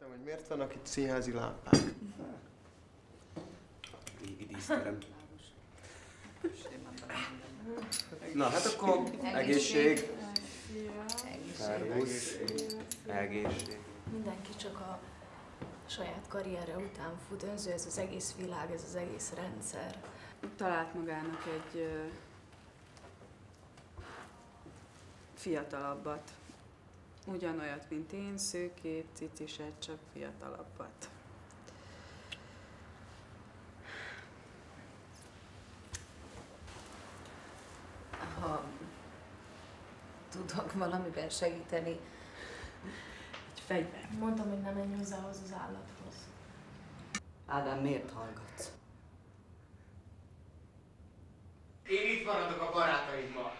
Értem, hogy miért vannak itt színházi lámpák. Régi díszterem. Na, hát akkor egészség. Szervusz. Egészség. Mindenki csak a saját karrierje után fut, önző ez az egész világ, ez az egész rendszer. Talált magának egy fiatalabbat. Ugyanolyat, mint én, szőkét, ciciset, csak fiatalabbat. Ha tudok valamiben segíteni, Egy fegyver. mondtam, hogy ne menj hozzá az állathoz. Ádám, miért hallgatsz? Én itt maradok a barátaimmal.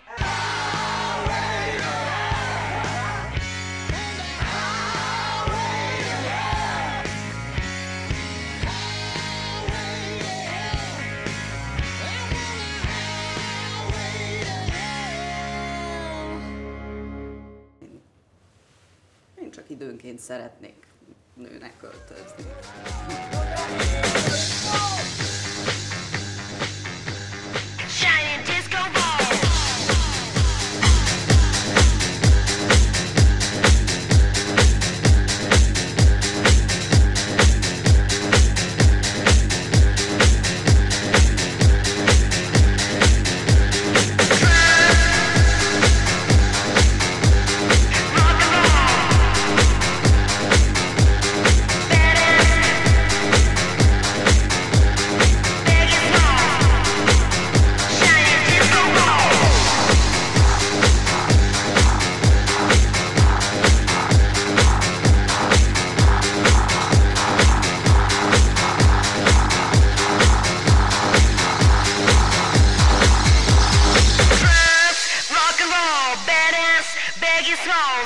Én csak időnként szeretnék nőnek költözni.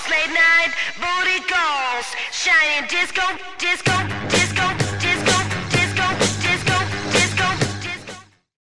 Late night booty calls, shining disco, disco, disco.